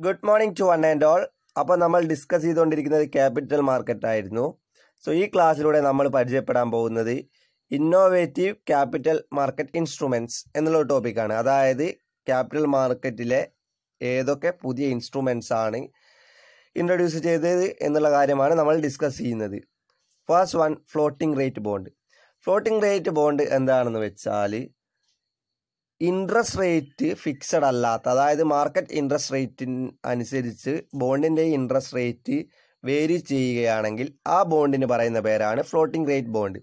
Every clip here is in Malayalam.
Good morning to one and all. അപ്പോൾ നമ്മൾ ഡിസ്കസ് ചെയ്തുകൊണ്ടിരിക്കുന്നത് ക്യാപിറ്റൽ മാർക്കറ്റ് ആയിരുന്നു. സോ ഈ ക്ലാസ്സിലൂടെ നമ്മൾ പരിചയപ്പെടാൻ പോകുന്നത് ഇന്നോവേറ്റീവ് ക്യാപിറ്റൽ മാർക്കറ്റ് ഇൻസ്ട്രുമെൻറ്റ്സ് എന്നുള്ള ടോപ്പിക്കാണ്. അതായത് ക്യാപിറ്റൽ മാർക്കറ്റിലെ ഏതൊക്കെ പുതിയ ഇൻസ്ട്രുമെൻറ്റ്സ് ആണ് ഇൻട്രൊഡ്യൂസ് ചെയ്തത് എന്നുള്ള കാര്യമാണ് നമ്മൾ ഡിസ്കസ് ചെയ്യുന്നത്. First one, floating rate bond. Floating rate bond എന്താണെന്ന് വെച്ചാൽ ഇൻട്രസ്റ്റ് റേറ്റ് ഫിക്സഡ് അല്ലാത്ത, അതായത് മാർക്കറ്റ് ഇൻട്രസ്റ്റ് റേറ്റിന് അനുസരിച്ച് ബോണ്ടിൻ്റെ ഇൻട്രസ്റ്റ് റേറ്റ് വേരി ചെയ്യുകയാണെങ്കിൽ ആ ബോണ്ടിന് പറയുന്ന പേരാണ് floating rate bond.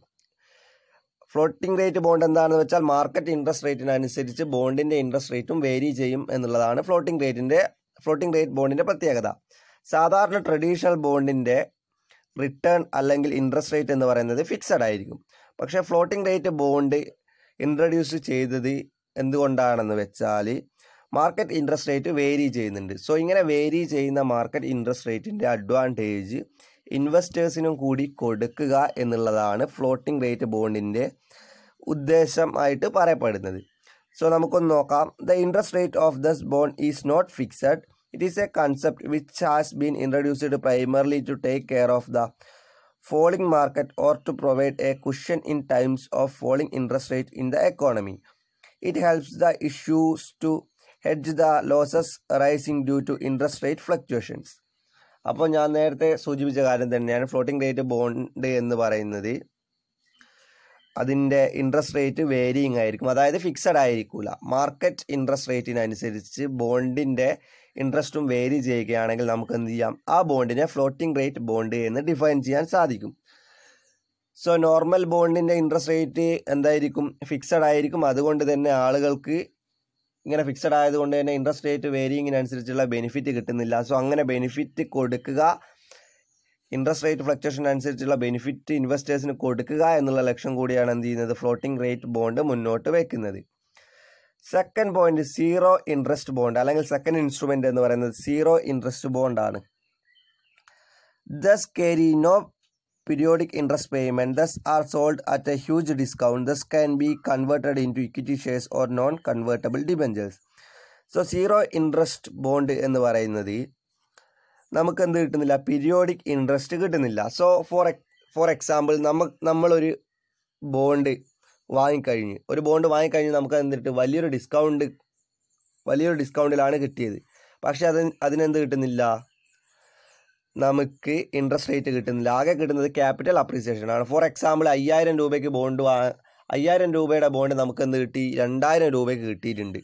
Floating rate bond എന്താണെന്ന് വെച്ചാൽ മാർക്കറ്റ് ഇൻട്രസ്റ്റ് റേറ്റിനനുസരിച്ച് ബോണ്ടിൻ്റെ ഇൻട്രസ്റ്റ് റേറ്റും വേരി ചെയ്യും എന്നുള്ളതാണ് ഫ്ലോട്ടിംഗ് റേറ്റ് ബോണ്ടിൻ്റെ പ്രത്യേകത. സാധാരണ ട്രഡീഷണൽ ബോണ്ടിൻ്റെ റിട്ടേൺ അല്ലെങ്കിൽ ഇൻട്രസ്റ്റ് റേറ്റ് എന്ന് പറയുന്നത് ഫിക്സഡ് ആയിരിക്കും. പക്ഷേ ഫ്ലോട്ടിംഗ് റേറ്റ് ബോണ്ട് ഇൻട്രൊഡ്യൂസ് ചെയ്തത് എന്തുകൊണ്ടാണെന്ന് വെച്ചാൽ മാർക്കറ്റ് ഇൻട്രസ്റ്റ് റേറ്റ് വേരി ചെയ്യുന്നുണ്ട്. സോ ഇങ്ങനെ വേരി ചെയ്യുന്ന മാർക്കറ്റ് ഇൻട്രസ്റ്റ് റേറ്റിൻ്റെ അഡ്വാൻറ്റേജ് ഇൻവെസ്റ്റേഴ്സിനും കൂടി കൊടുക്കുക എന്നുള്ളതാണ് ഫ്ലോട്ടിംഗ് റേറ്റ് ബോണ്ടിൻ്റെ ഉദ്ദേശമായിട്ട് പറയപ്പെടുന്നത്. സോ നമുക്കൊന്ന് നോക്കാം. The interest rate of this bond is not fixed. It is a concept which has been introduced primarily to take care of the falling market or to provide a cushion in times of falling interest rate in the economy. It helps the issues to hedge the losses arising due to interest rate fluctuations. അപ്പോൾ ഞാൻ നേരത്തെ സൂചിപ്പിച്ച കാര്യം തന്നെയാണ് ഫ്ലോട്ടിംഗ് റേറ്റ് ബോണ്ട് എന്ന് പറയുന്നത്. അതിൻ്റെ ഇൻട്രസ്റ്റ് റേറ്റ് വേരിയിങ് ആയിരിക്കും, അതായത് ഫിക്സഡ് ആയിരിക്കില്ല. മാർക്കറ്റ് ഇൻട്രസ്റ്റ് റേറ്റിനനുസരിച്ച് ബോണ്ടിൻ്റെ ഇൻട്രസ്റ്റും വേരി ചെയ്യുകയാണെങ്കിൽ നമുക്ക് എന്ത് ചെയ്യാം, ആ ബോണ്ടിനെ ഫ്ലോട്ടിംഗ് റേറ്റ് ബോണ്ട് എന്ന് ഡിഫൈൻ ചെയ്യാൻ സാധിക്കും. സോ നോർമൽ ബോണ്ടിൻ്റെ ഇൻട്രസ്റ്റ് റേറ്റ് എന്തായിരിക്കും, ഫിക്സഡ് ആയിരിക്കും. അതുകൊണ്ട് തന്നെ ആളുകൾക്ക് ഇങ്ങനെ ഫിക്സഡ് ആയതുകൊണ്ട് തന്നെ ഇൻട്രസ്റ്റ് റേറ്റ് വേരിയിങ്ങിനനുസരിച്ചുള്ള ബെനിഫിറ്റ് കിട്ടുന്നില്ല. സോ അങ്ങനെ ബെനിഫിറ്റ് കൊടുക്കുക, ഇൻട്രസ്റ്റ് റേറ്റ് ഫ്ലക്ച്വേഷൻ അനുസരിച്ചുള്ള ബെനിഫിറ്റ് ഇൻവെസ്റ്റേഴ്സിന് കൊടുക്കുക എന്നുള്ള ലക്ഷ്യം കൂടിയാണ് എന്ത് ചെയ്യുന്നത്, ഫ്ലോട്ടിംഗ് റേറ്റ് ബോണ്ട് മുന്നോട്ട് വയ്ക്കുന്നത്. Second point, zero interest bond അല്ലെങ്കിൽ സെക്കൻഡ് ഇൻസ്ട്രുമെന്റ് എന്ന് പറയുന്നത് സീറോ ഇൻട്രസ്റ്റ് ബോണ്ടാണ്. Does carry no periodic interest payment, thus are sold at a huge discount, thus can be converted into equity shares or non-convertible debentures. So zero interest bond എന്ന് പറയുന്നത് നമുക്ക് എന്ത് കിട്ടുന്നില്ല, പീരിയോഡിക് ഇൻട്രസ്റ്റ് കിട്ടുന്നില്ല. സോ ഫോർ എക്സാമ്പിൾ നമ്മളൊരു ബോണ്ട് വാങ്ങിക്കഴിഞ്ഞ് നമുക്ക് എന്നിട്ട് വലിയൊരു ഡിസ്കൗണ്ടിലാണ് കിട്ടിയത്. പക്ഷെ അതിനെന്ത് കിട്ടുന്നില്ല, നമുക്ക് ഇൻട്രസ്റ്റ് റേറ്റ് കിട്ടുന്നില്ല. ആകെ കിട്ടുന്നത് ക്യാപിറ്റൽ അപ്രീസിയേഷൻ ആണ്. ഫോർ എക്സാമ്പിൾ 5000 രൂപയ്ക്ക് 5000 രൂപയുടെ ബോണ്ട് നമുക്ക് എന്ത് കിട്ടി, 2000 രൂപയ്ക്ക് കിട്ടിയിട്ടുണ്ട്.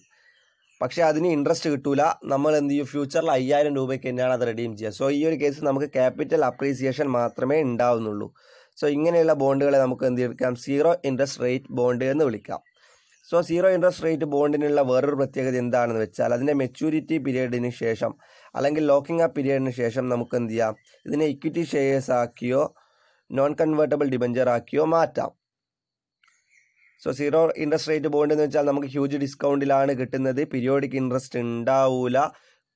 പക്ഷേ അതിന് ഇൻട്രസ്റ്റ് കിട്ടൂല. നമ്മൾ എന്ത് ചെയ്യും, ഫ്യൂച്ചറിൽ 5000 രൂപയ്ക്ക് തന്നെയാണ് അത് റെഡീം ചെയ്യുക. സോ ഈ ഒരു കേസിൽ നമുക്ക് ക്യാപിറ്റൽ അപ്രീസിയേഷൻ മാത്രമേ ഉണ്ടാവുന്നുള്ളൂ. സോ ഇങ്ങനെയുള്ള ബോണ്ടുകളെ നമുക്ക് എന്ത് എടുക്കാം, സീറോ ഇൻട്രസ്റ്റ് റേറ്റ് ബോണ്ട് എന്ന് വിളിക്കാം. സോ സീറോ ഇൻട്രസ്റ്റ് റേറ്റ് ബോണ്ടിനുള്ള വേറൊരു പ്രത്യേകത എന്താണെന്ന് വെച്ചാൽ അതിൻ്റെ മെച്യൂരിറ്റി പീരീഡിന് ശേഷം അല്ലെങ്കിൽ ലോക്കിംഗ് അപ്പ് പീരീഡിന് ശേഷം നമുക്ക് എന്ത് ചെയ്യാം, ഇതിനെ ഇക്വിറ്റി ഷെയർസ് ആക്കിയോ നോൺ കൺവേർട്ടബിൾ ഡിബഞ്ചർ ആക്കിയോ മാറ്റാം. So zero interest rate bond എന്ന് വെച്ചാൽ നമുക്ക് ഹ്യൂജ് ഡിസ്കൗണ്ടിലാണ് കിട്ടുന്നത്, പീരിയോഡിക് ഇൻട്രസ്റ്റ് ഉണ്ടാവില്ല.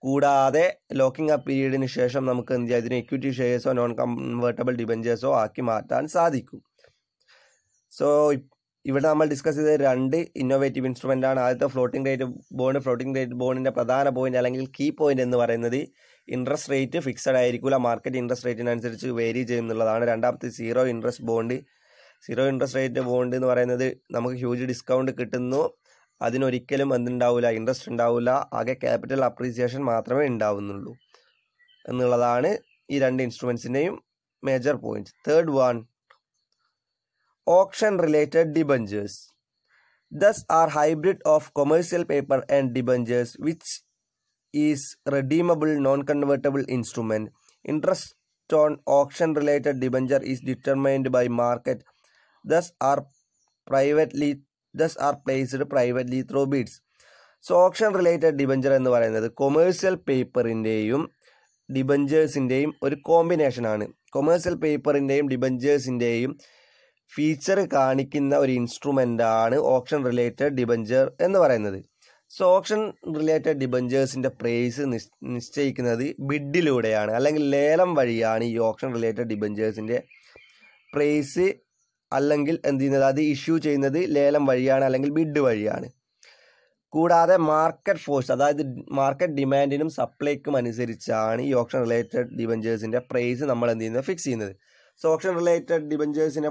കൂടാതെ ലോക്കിംഗ് അപ്പ് പീരീഡിന് ശേഷം നമുക്ക് എന്ത് ചെയ്യാം, ഇതിന് ഇക്വിറ്റി ഷെയർസോ നോൺ കൺവേർട്ടബിൾ ഡിബഞ്ചേഴ്സോ ആക്കി മാറ്റാൻ സാധിക്കും. സോ ഇവിടെ നമ്മൾ ഡിസ്കസ് ചെയ്ത രണ്ട് ഇന്നോവേറ്റീവ് ഇൻസ്ട്രുമെൻ്റ് ആണ്. ആദ്യത്തെ ഫ്ലോട്ടിംഗ് റേറ്റ് ബോണ്ടിൻ്റെ പ്രധാന പോയിന്റ് അല്ലെങ്കിൽ കീ പോയിന്റ് എന്ന് പറയുന്നത് ഇൻട്രസ്റ്റ് റേറ്റ് ഫിക്സഡ് ആയിരിക്കില്ല, മാർക്കറ്റ് ഇൻട്രസ്റ്റ് റേറ്റിനനുസരിച്ച് വേരി ചെയ്യുന്നുള്ളതാണ്. രണ്ടാമത്തെ സീറോ ഇൻട്രസ്റ്റ് റേറ്റ് ബോണ്ട് എന്ന് പറയുന്നത് നമുക്ക് ഹ്യൂജ് ഡിസ്കൗണ്ട് കിട്ടുന്നു, അതിനൊരിക്കലും എന്തുണ്ടാവില്ല, ഇൻട്രസ്റ്റ് ഉണ്ടാവില്ല, ആകെ ക്യാപിറ്റൽ അപ്രീസിയേഷൻ മാത്രമേ ഉണ്ടാവുന്നുള്ളൂ എന്നുള്ളതാണ് ഈ രണ്ട് ഇൻസ്ട്രുമെൻസിൻ്റെയും major point. Third one, auction related debentures. Thus are hybrid of commercial paper and debentures, which is redeemable non-convertible instrument. Interest on auction related debenture is determined by market, thus are placed privately through bids. So auction related debenture എന്ന് പറയുന്നത് കൊമേഴ്സ്യൽ പേപ്പറിൻ്റെയും ഡിബഞ്ചേഴ്സിൻ്റെയും ഒരു കോമ്പിനേഷനാണ്. കൊമേഴ്സ്യൽ പേപ്പറിൻ്റെയും ഡിബഞ്ചേഴ്സിൻ്റെയും ഫീച്ചർ കാണിക്കുന്ന ഒരു ഇൻസ്ട്രുമെൻ്റാണ് ഓപ്ഷൻ റിലേറ്റഡ് ഡിബഞ്ചർ എന്ന് പറയുന്നത്. സോ ഓപ്ഷൻ റിലേറ്റഡ് ഡിബഞ്ചേഴ്സിൻ്റെ പ്രൈസ് നിശ്ചയിക്കുന്നത് ബിഡിലൂടെയാണ് അല്ലെങ്കിൽ ലേലം വഴിയാണ്. ഈ ഓപ്ഷൻ റിലേറ്റഡ് ഡിബഞ്ചേഴ്സിൻ്റെ പ്രൈസ് അല്ലെങ്കിൽ എന്ത് ചെയ്യുന്നത്, അത് ഇഷ്യൂ ചെയ്യുന്നത് ലേലം വഴിയാണ് അല്ലെങ്കിൽ ബിഡ് വഴിയാണ്. കൂടാതെ മാർക്കറ്റ് ഫോഴ്സ്, അതായത് മാർക്കറ്റ് ഡിമാൻഡിനും സപ്ലൈക്കും അനുസരിച്ചാണ് ഈ ഓപ്ഷൻ റിലേറ്റഡ് ഡിബഞ്ചേഴ്സിൻ്റെ പ്രൈസ് നമ്മൾ എന്ത് ചെയ്യുന്നത്, ഫിക്സ് ചെയ്യുന്നത്. സോ ഓപ്ഷൻ റിലേറ്റഡ് ഡിബഞ്ചേഴ്സിനെ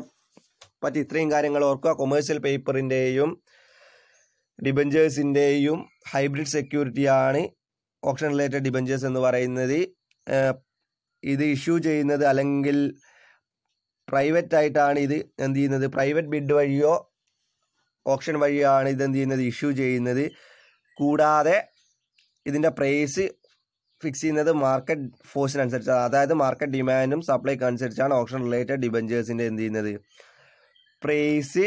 പറ്റി ഇത്രയും കാര്യങ്ങൾ ഓർക്കുക. കൊമേഴ്സ്യൽ പേപ്പറിൻ്റെയും ഡിബഞ്ചേഴ്സിൻ്റെയും ഹൈബ്രിഡ് സെക്യൂരിറ്റിയാണ് ഓപ്ഷൻ റിലേറ്റഡ് ഡിബഞ്ചേഴ്സ് എന്ന് പറയുന്നത്. ഇത് ഇഷ്യൂ ചെയ്യുന്നത് അല്ലെങ്കിൽ പ്രൈവറ്റ് ആയിട്ടാണ് ഇത് എന്ത് ചെയ്യുന്നത്, പ്രൈവറ്റ് ബിഡ് വഴിയോ ഓപ്ഷൻ വഴിയാണ് ഇത് എന്ത് ചെയ്യുന്നത്, ഇഷ്യൂ ചെയ്യുന്നത്. കൂടാതെ ഇതിൻ്റെ പ്രൈസ് ഫിക്സ് ചെയ്യുന്നത് മാർക്കറ്റ് ഫോഴ്സിനനുസരിച്ചാണ്, അതായത് മാർക്കറ്റ് ഡിമാൻഡും സപ്ലൈക്ക് അനുസരിച്ചാണ് ഓപ്ഷൻ റിലേറ്റഡ് ഡിബഞ്ചേഴ്സിൻ്റെ എന്ത് ചെയ്യുന്നത്, പ്രൈസ്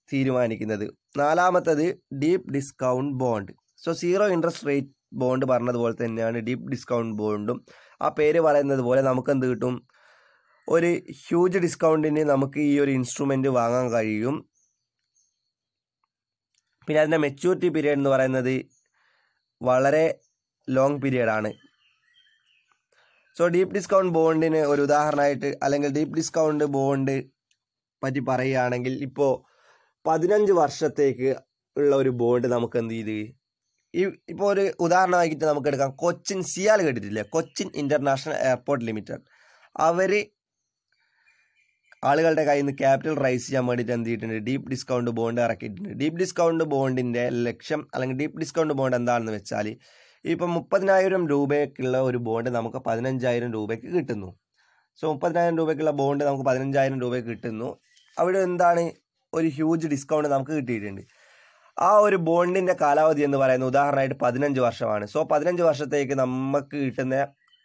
തീരുമാനിക്കുന്നത്. നാലാമത്തത് deep discount bond. So zero interest rate bond പറഞ്ഞതുപോലെ തന്നെയാണ് ഡീപ്പ് ഡിസ്കൗണ്ട് ബോണ്ടും. ആ പേര് പറയുന്നത് പോലെ നമുക്ക് എന്ത് കിട്ടും, ഒരു ഹ്യൂജ് ഡിസ്കൗണ്ടിന് നമുക്ക് ഈ ഒരു ഇൻസ്ട്രുമെൻറ്റ് വാങ്ങാൻ കഴിയും. പിന്നെ അതിൻ്റെ മെച്യൂരിറ്റി പീരീഡ് എന്ന് പറയുന്നത് വളരെ ലോങ് പീരീഡാണ്. സോ ഡീപ്പ് ഡിസ്കൗണ്ട് ബോണ്ടിന് ഒരു ഉദാഹരണമായിട്ട് അല്ലെങ്കിൽ ഡീപ്പ് ഡിസ്കൗണ്ട് ബോണ്ട് പറ്റി പറയുകയാണെങ്കിൽ ഇപ്പോൾ 15 വർഷത്തേക്ക് ഉള്ള ഒരു ബോണ്ട് നമുക്ക് എന്ത് ചെയ്ത് ഇപ്പോൾ ഒരു ഉദാഹരണമായിട്ട് നമുക്ക് എടുക്കാം. കൊച്ചിൻ സിയാൽ കേട്ടിട്ടില്ലേ, കൊച്ചിൻ ഇൻ്റർനാഷണൽ എയർപോർട്ട് ലിമിറ്റഡ്. അവർ ആളുകളുടെ കയ്യിൽ നിന്ന് ക്യാപിറ്റൽ റൈസ് ചെയ്യാൻ വേണ്ടിയിട്ട് എന്ത് ചെയ്തിട്ടുണ്ട്, ഡീപ്പ് ഡിസ്കൗണ്ട് ബോണ്ട് ഇറക്കിയിട്ടുണ്ട്. ഡീപ്പ് ഡിസ്കൗണ്ട് ബോണ്ടിൻ്റെ ലക്ഷ്യം അല്ലെങ്കിൽ ഡീപ്പ് ഡിസ്കൗണ്ട് ബോണ്ട് എന്താണെന്ന് വെച്ചാൽ ഇപ്പം 30,000 രൂപയ്ക്കുള്ള ഒരു ബോണ്ട് നമുക്ക് 15,000 രൂപയ്ക്ക് കിട്ടുന്നു. സോ 30,000 രൂപയ്ക്കുള്ള ബോണ്ട് നമുക്ക് 15,000 രൂപയ്ക്ക് കിട്ടുന്നു. അവിടെ എന്താണ്, ഒരു ഹ്യൂജ് ഡിസ്കൗണ്ട് നമുക്ക് കിട്ടിയിട്ടുണ്ട്. ആ ഒരു ബോണ്ടിൻ്റെ കാലാവധി എന്ന് പറയുന്നത് ഉദാഹരണമായിട്ട് 15 വർഷമാണ്. സോ 15 വർഷത്തേക്ക് നമുക്ക് കിട്ടുന്ന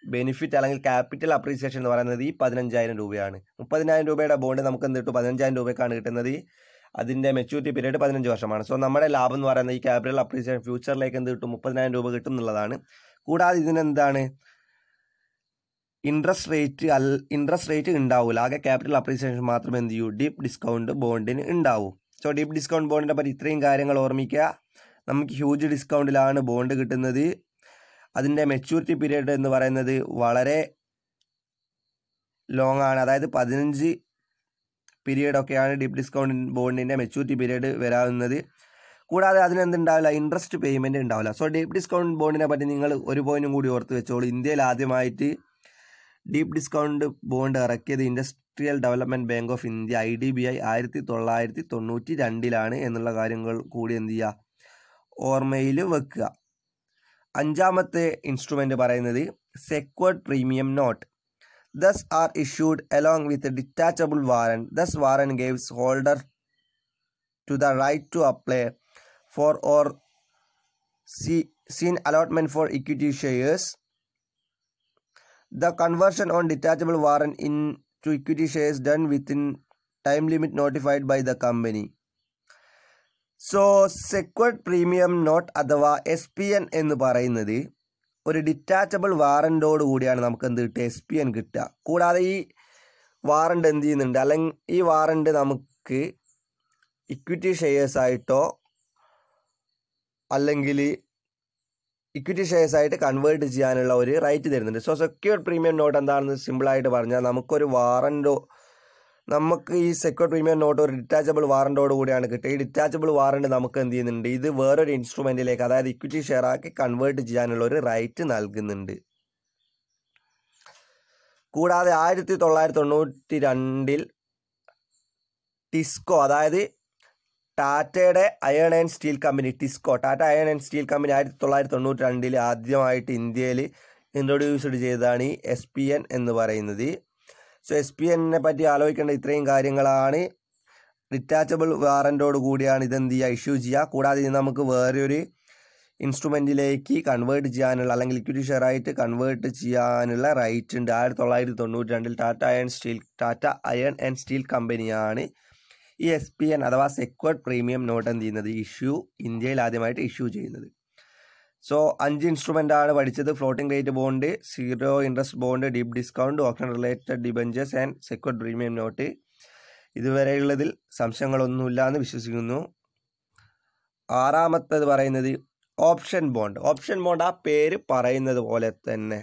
ബെനിഫിറ്റ് അല്ലെങ്കിൽ ക്യാപിറ്റൽ അപ്രീസിയേഷൻ എന്ന് പറയുന്നത് ഈ 15,000 രൂപയാണ്. 30,000 രൂപയുടെ ബോണ്ട് നമുക്ക് എന്ത് കിട്ടും, 15,000 രൂപയ്ക്കാണ് കിട്ടുന്നത്. അതിൻ്റെ മെച്യൂരിറ്റി പീരീഡ് 15 വർഷമാണ്. സോ നമ്മുടെ ലാഭം എന്ന് പറയുന്നത് ഈ ക്യാപിറ്റൽ അപ്രീസിയേഷൻ ഫ്യൂച്ചറിലേക്ക് എന്ത് കിട്ടും, 30,000 രൂപ കിട്ടും എന്നുള്ളതാണ്. കൂടാതെ ഇതിനെന്താണ്, ഇൻട്രസ്റ്റ് റേറ്റ് ഉണ്ടാവില്ല. ആകെ ക്യാപിറ്റൽ അപ്രീസിയേഷൻ മാത്രമേ എന്ത് ചെയ്യൂ, ഡീപ്പ് ഡിസ്കൗണ്ട് ബോണ്ടിന് ഉണ്ടാവൂ. സോ ഡീപ്പ് ഡിസ്കൗണ്ട് ബോണ്ടിനെ പറ്റി ഇത്രയും കാര്യങ്ങൾ ഓർമ്മിക്കുക. നമുക്ക് ഹ്യൂജ് ഡിസ്കൗണ്ടിലാണ് ബോണ്ട് കിട്ടുന്നത്. അതിൻ്റെ മെച്യൂരിറ്റി പീരീഡ് എന്ന് പറയുന്നത് വളരെ ലോങ് ആണ്, അതായത് 15 പീരീഡൊക്കെയാണ് ഡീപ്പ് ഡിസ്കൗണ്ട് ബോണ്ടിൻ്റെ മെച്യൂരിറ്റി പീരീഡ് വരാവുന്നത്. കൂടാതെ അതിനെന്തുണ്ടാവില്ല, ഇൻട്രസ്റ്റ് പേയ്മെൻറ്റ് ഉണ്ടാവില്ല. സോ ഡീപ്പ് ഡിസ്കൗണ്ട് ബോണ്ടിനെ പറ്റി നിങ്ങൾ ഒരു പോയിന്റും കൂടി ഓർത്ത് വെച്ചോളൂ. ഇന്ത്യയിൽ ആദ്യമായിട്ട് ഡീപ്പ് ഡിസ്കൗണ്ട് ബോണ്ട് ഇറക്കിയത് industrial development bank of India IDBI 1992 എന്നുള്ള കാര്യങ്ങൾ കൂടി എന്ത് ചെയ്യുക, ഓർമ്മയിൽ വെക്കുക. അഞ്ചാമത്തെ ഇൻസ്ട്രുമെൻ്റ് പറയുന്നത് secured premium note. Thus are issued along with a detachable warrant. Thus warrant gives holder to the right to apply for or seen allotment for equity shares. The conversion on detachable warrant into equity shares done within time limit notified by the company. So secured premium note അഥവാ SPN എന്ന് പറയുന്നത് ഒരു ഡിറ്റാച്ചബിൾ വാറൻറ്റോട് കൂടിയാണ് നമുക്ക് എന്ത് കിട്ടുക, SPN കിട്ടുക. കൂടാതെ ഈ വാറണ്ട് എന്ത് ചെയ്യുന്നുണ്ട്, അല്ലെങ്കിൽ ഈ വാറണ്ട് നമുക്ക് ഇക്വിറ്റി ഷെയർസ് ആയിട്ടോ അല്ലെങ്കിൽ ഇക്വിറ്റി ഷെയർസ് ആയിട്ട് കൺവേർട്ട് ചെയ്യാനുള്ള ഒരു റൈറ്റ് തരുന്നുണ്ട്. സോ സെക്യൂർഡ് പ്രീമിയം നോട്ട് എന്താണെന്ന് സിമ്പിളായിട്ട് പറഞ്ഞാൽ നമുക്കൊരു വാറൻറ്റോ, നമുക്ക് ഈ സെക്യൂർഡ് പ്രീമിയം നോട്ട് ഒരു ഡിറ്റാച്ചബിൾ വാറൻറ്റോട് കൂടിയാണ് കിട്ടുക. ഈ ഡിറ്റാച്ചബിൾ വാറൻറ്റ് നമുക്ക് എന്ത് ചെയ്യുന്നുണ്ട്, ഇത് വേറൊരു ഇൻസ്ട്രുമെൻറ്റിലേക്ക്, അതായത് ഇക്വിറ്റി ഷെയർ ആക്കി കൺവേർട്ട് ചെയ്യാനുള്ള ഒരു റൈറ്റ് നൽകുന്നുണ്ട്. കൂടാതെ 1992 ടിസ്കോ, അതായത് ടാറ്റയുടെ iron and steel company, Tata iron and steel company 1992 ആദ്യമായിട്ട് ഇന്ത്യയിൽ ഇൻട്രൊഡ്യൂസ്ഡ് ചെയ്തതാണ് ഈ SPN എന്ന് പറയുന്നത്. സോ SPNനെ പറ്റി ആലോചിക്കേണ്ട ഇത്രയും കാര്യങ്ങളാണ്. ഡിറ്റാച്ചബിൾ വാറൻറ്റോട് കൂടിയാണ് ഇതെന്ത് ചെയ്യുക, ഇഷ്യൂ ചെയ്യുക. കൂടാതെ ഇത് നമുക്ക് വേറൊരു ഇൻസ്ട്രുമെൻറ്റിലേക്ക് കൺവേർട്ട് ചെയ്യാനുള്ള അല്ലെങ്കിൽ ഇക്വിറ്റി ഷെയർ ആയിട്ട് കൺവേർട്ട് ചെയ്യാനുള്ള റൈറ്റ് ഉണ്ട്. 1992 ടാറ്റ അയൺ ആൻഡ് സ്റ്റീൽ കമ്പനിയാണ് ഈ SPN അഥവാ സെക്യൂർഡ് പ്രീമിയം നോട്ട് എന്ത് ചെയ്യുന്നത്, ഇന്ത്യയിൽ ആദ്യമായിട്ട് ഇഷ്യൂ ചെയ്യുന്നത്. സോ 5 ഇൻസ്ട്രുമെൻ്റ് ആണ് പഠിച്ചത്. Floating rate bond, zero interest bond, deep discount, option related debentures and secured premium note. ഇതുവരെയുള്ളതിൽ സംശയങ്ങളൊന്നുമില്ല എന്ന് വിശ്വസിക്കുന്നു. ആറാമത്തേത് പറയുന്നത് ഓപ്ഷൻ ബോണ്ട്. ഓപ്ഷൻ ബോണ്ട് ആ പേര് പറയുന്നത് പോലെ തന്നെ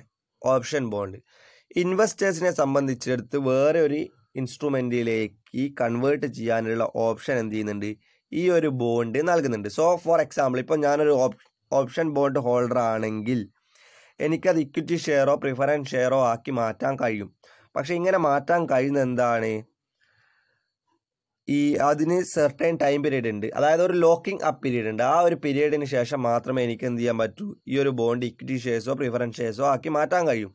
ഓപ്ഷൻ ബോണ്ട് ഇൻവെസ്റ്റേഴ്സിനെ സംബന്ധിച്ചിടത്ത് വേറെ ഒരു ഇൻസ്ട്രുമെൻറ്റിലേക്ക് കൺവേർട്ട് ചെയ്യാനുള്ള ഓപ്ഷൻ എന്ത് ചെയ്യുന്നുണ്ട്, ഈ ഒരു ബോണ്ട് നൽകുന്നുണ്ട്. സോ ഫോർ എക്സാമ്പിൾ, ഇപ്പോൾ ഞാനൊരു ഓപ്ഷൻ ബോണ്ട് ഹോൾഡർ ആണെങ്കിൽ എനിക്കത് ഇക്വിറ്റി ഷെയറോ പ്രിഫറൻസ് ഷെയറോ ആക്കി മാറ്റാൻ കഴിയും. പക്ഷെ ഇങ്ങനെ മാറ്റാൻ കഴിയുന്ന എന്താണ്, അതിന് സെർട്ടൈൻ ടൈം പീരീഡ് ഉണ്ട്. അതായത് ഒരു ലോക്കിംഗ് അപ്പ് പീരീഡ് ഉണ്ട്. ആ ഒരു പീരീഡിന് ശേഷം മാത്രമേ എനിക്ക് എന്ത് ചെയ്യാൻ പറ്റൂ, ഈ ഒരു ബോണ്ട് ഇക്വിറ്റി ഷെയർസോ പ്രിഫറൻസ് ഷെയർസോ ആക്കി മാറ്റാൻ കഴിയും.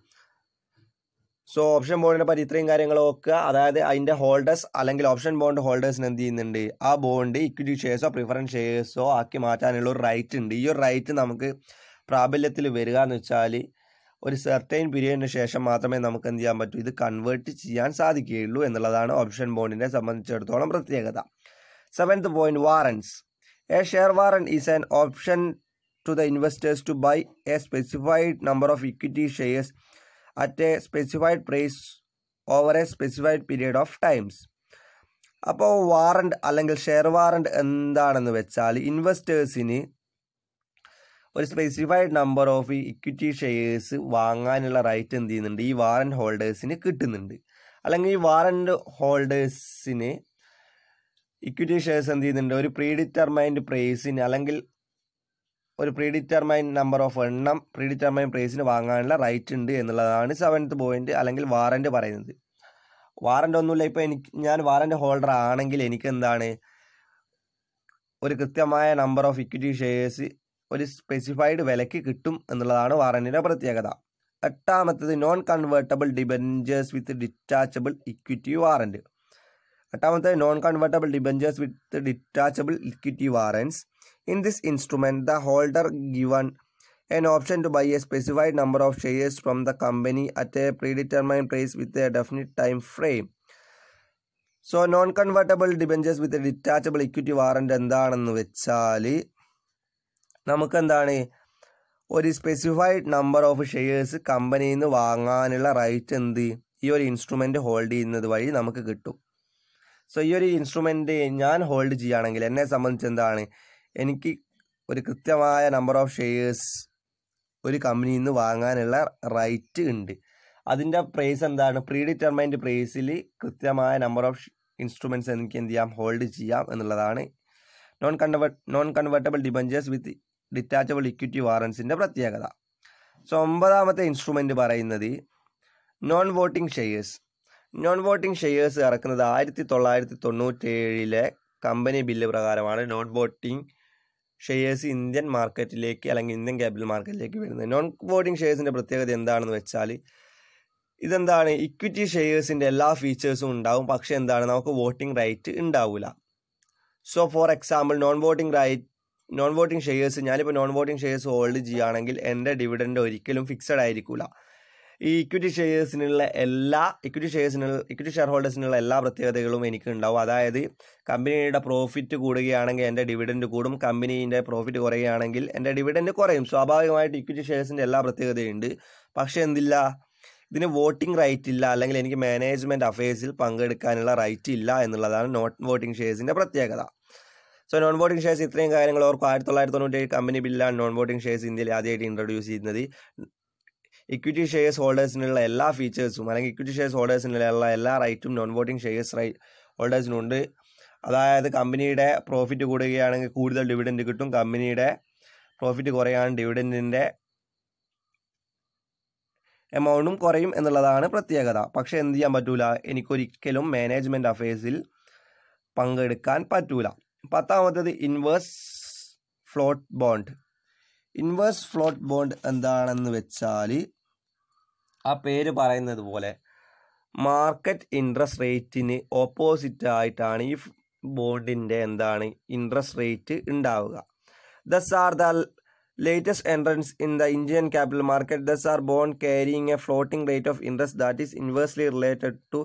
സോ ഓപ്ഷൻ ബോണ്ടിനെ പറ്റി ഇത്രയും കാര്യങ്ങൾ നോക്കുക. അതായത് അതിൻ്റെ ഹോൾഡേഴ്സ് അല്ലെങ്കിൽ ഓപ്ഷൻ ബോണ്ട് ഹോൾഡേഴ്സിന് എന്ത് ചെയ്യുന്നുണ്ട്, ആ ബോണ്ട് ഇക്വിറ്റി ഷെയർസോ പ്രിഫറൻസ് ഷെയർസോ ആക്കി മാറ്റാനുള്ള ഒരു റൈറ്റ് ഉണ്ട്. ഈ ഒരു റൈറ്റ് നമുക്ക് പ്രാബല്യത്തിൽ വരിക എന്ന് വെച്ചാൽ ഒരു സെർട്ടൈൻ പീരീഡിന് ശേഷം മാത്രമേ നമുക്ക് എന്ത് ചെയ്യാൻ പറ്റൂ, ഇത് കൺവേർട്ട് ചെയ്യാൻ സാധിക്കുകയുള്ളൂ എന്നുള്ളതാണ് ഓപ്ഷൻ ബോണ്ടിനെ സംബന്ധിച്ചിടത്തോളം പ്രത്യേകത. 7th point, warrants. A share warrant is an option to the investors to buy a specified number of equity shares at a specified price over a specified period of times. അപ്പോൾ വാറണ്ട് അല്ലെങ്കിൽ ഷെയർ വാറണ്ട് എന്താണെന്ന് വെച്ചാൽ ഇൻവെസ്റ്റേഴ്സിന് ഒരു specified number of equity shares വാങ്ങാനുള്ള റൈറ്റ് എന്ത് ചെയ്യുന്നുണ്ട്, ഈ വാറണ്ട് ഹോൾഡേഴ്സിന് കിട്ടുന്നുണ്ട്. അല്ലെങ്കിൽ ഈ വാറണ്ട് ഹോൾഡേഴ്സിന് ഇക്വിറ്റി ഷെയർസ് എന്ത് ചെയ്യുന്നുണ്ട്, ഒരു പ്രീഡിറ്റർമൈൻഡ് പ്രൈസിന് അല്ലെങ്കിൽ ഒരു പ്രീഡിറ്റർമൈൻഡ് നമ്പർ ഓഫ് പ്രീഡിറ്റർമൈൻഡ് പ്രൈസിന് വാങ്ങാനുള്ള റൈറ്റ് ഉണ്ട് എന്നുള്ളതാണ് 7th പോയിന്റ് അല്ലെങ്കിൽ വാറണ്ട് പറയുന്നത്. വാറണ്ട് ഒന്നുമില്ല, ഇപ്പോൾ ഞാൻ വാറണ്ട് ഹോൾഡർ ആണെങ്കിൽ എനിക്ക് എന്താണ്, ഒരു കൃത്യമായ നമ്പർ ഓഫ് ഇക്വിറ്റി ഷെയർസ് ഒരു സ്പെസിഫൈഡ് വിലയ്ക്ക് കിട്ടും എന്നുള്ളതാണ് വാറണ്ടിൻ്റെ പ്രത്യേകത. 8ാമത്തേത് non convertible debentures with detachable equity warrant. 8ാമത്തേത് non convertible debentures with detachable equity warrants. In this instrument, the holder given an option to buy a specified number of shares from the company at a predetermined price with a definite time frame. So, non-convertible debentures with a detachable equity warrant എന്താണെന്ന് വെച്ചാൽ നമുക്കെന്താണ്, ഒരു സ്പെസിഫൈഡ് നമ്പർ ഓഫ് ഷെയർസ് കമ്പനിയിൽ നിന്ന് വാങ്ങാനുള്ള റൈറ്റ് എന്ത് ഈ ഒരു ഇൻസ്ട്രുമെൻ്റ് ഹോൾഡ് ചെയ്യുന്നത് വഴി നമുക്ക് കിട്ടും. സോ ഈ ഒരു ഇൻസ്ട്രുമെൻ്റ് ഞാൻ ഹോൾഡ് ചെയ്യുകയാണെങ്കിൽ എന്നെ സംബന്ധിച്ച് എന്താണ്, എനിക്ക് ഒരു കൃത്യമായ നമ്പർ ഓഫ് ഷെയർസ് ഒരു കമ്പനിയിൽ നിന്ന് വാങ്ങാനുള്ള റൈറ്റ് ഉണ്ട്. അതിൻ്റെ പ്രൈസ് എന്താണ്, പ്രീഡിറ്റർമൈൻഡ് പ്രൈസിൽ കൃത്യമായ നമ്പർ ഓഫ് ഇൻസ്ട്രുമെൻറ്റ്സ് എനിക്ക് എന്ത് ചെയ്യാം, ഹോൾഡ് ചെയ്യാം എന്നുള്ളതാണ് non convertible debentures with detachable equity വാറൻസിൻ്റെ പ്രത്യേകത. സോ 9ാമത്തെ ഇൻസ്ട്രുമെൻ്റ് പറയുന്നത് non voting shares. Non voting shares ഇറക്കുന്നത് 1997 കമ്പനി ബില്ല് പ്രകാരമാണ് നോൺ വോട്ടിംഗ് ഷെയർസ് ഇന്ത്യൻ മാർക്കറ്റിലേക്ക് അല്ലെങ്കിൽ ഇന്ത്യൻ ക്യാപിറ്റൽ മാർക്കറ്റിലേക്ക് വരുന്നത്. നോൺ വോട്ടിംഗ് ഷെയർസിൻ്റെ പ്രത്യേകത എന്താണെന്ന് വെച്ചാൽ ഇതെന്താണ്, ഇക്വിറ്റി ഷെയർസിൻ്റെ എല്ലാ ഫീച്ചേഴ്സും ഉണ്ടാവും, പക്ഷേ എന്താണ്, നമുക്ക് വോട്ടിംഗ് റൈറ്റ് ഉണ്ടാവില്ല. So for example non voting shares, ഞാനിപ്പോൾ നോൺ വോട്ടിംഗ് ഷെയർസ് ഹോൾഡ് ചെയ്യുകയാണെങ്കിൽ എൻ്റെ ഡിവിഡൻഡ് ഒരിക്കലും ഫിക്സഡ് ആയിരിക്കില്ല. ഈ ഇക്വിറ്റി ഷെയർ ഹോൾഡേഴ്സിനുള്ള എല്ലാ പ്രത്യേകതകളും എനിക്ക് ഉണ്ടാവും. അതായത് കമ്പനിയുടെ പ്രോഫിറ്റ് കൂടുകയാണെങ്കിൽ എൻ്റെ ഡിവിഡൻഡ് കൂടും, കമ്പനീൻ്റെ പ്രോഫിറ്റ് കുറയുകയാണെങ്കിൽ എൻ്റെ ഡിവിഡൻഡ് കുറയും. സ്വാഭാവികമായിട്ട് ഇക്വിറ്റി ഷെയർസിൻ്റെ എല്ലാ പ്രത്യേകതയുണ്ട്. പക്ഷേ എന്തില്ല, ഇതിന് വോട്ടിംഗ് റൈറ്റ് ഇല്ല, അല്ലെങ്കിൽ എനിക്ക് മാനേജ്മെൻറ്റ് അഫയേഴ്സിൽ പങ്കെടുക്കാനുള്ള റൈറ്റ് ഇല്ല എന്നുള്ളതാണ് നോൺ വോട്ടിംഗ് ഷെയർസിൻ്റെ പ്രത്യേകത. സോ നോൺ വോട്ടിംഗ് ഷെയർസ് ഇത്രയും കാര്യങ്ങൾ ഓർക്കും. 1997 കമ്പനി ബില്ലാണ് നോൺ വോട്ടിംഗ് ഷെയർസ് ഇന്ത്യയിൽ ആദ്യമായിട്ട് ഇൻട്രൊഡ്യൂസ് ചെയ്യുന്നത്. ഇക്വിറ്റി ഷെയർസ് ഹോൾഡേഴ്സിനുള്ള എല്ലാ ഫീച്ചേഴ്സും അല്ലെങ്കിൽ ഇക്വിറ്റി ഷെയർസ് ഹോൾഡേഴ്സിനുള്ള എല്ലാ റൈറ്റും നോൺ വോട്ടിംഗ് ഷെയർസ് ഹോൾഡേഴ്സിനുണ്ട്. അതായത് കമ്പനിയുടെ പ്രോഫിറ്റ് കൂടുകയാണെങ്കിൽ കൂടുതൽ ഡിവിഡൻഡ് കിട്ടും, കമ്പനിയുടെ പ്രോഫിറ്റ് കുറയാണ് ഡിവിഡൻഡിൻ്റെ എമൗണ്ടും കുറയും എന്നുള്ളതാണ് പ്രത്യേകത. പക്ഷേ എന്ത് ചെയ്യാൻ പറ്റൂല, എനിക്കൊരിക്കലും മാനേജ്മെൻറ്റ് അഫയേഴ്സിൽ പങ്കെടുക്കാൻ പറ്റൂല. 10ാമത്തേത് inverse float bond. Inverse float bond എന്താണെന്ന് വെച്ചാൽ ആ പേര് പറയുന്നത് പോലെ മാർക്കറ്റ് ഇൻട്രസ്റ്റ് റേറ്റിന് ഓപ്പോസിറ്റ് ആയിട്ടാണ് ഈ ബോണ്ടിൻ്റെ എന്താണ് ഇൻട്രസ്റ്റ് റേറ്റ് ഉണ്ടാവുക. These are the latest entrants in the Indian capital market. Thus are bond carrying a floating rate of interest that is inversely related to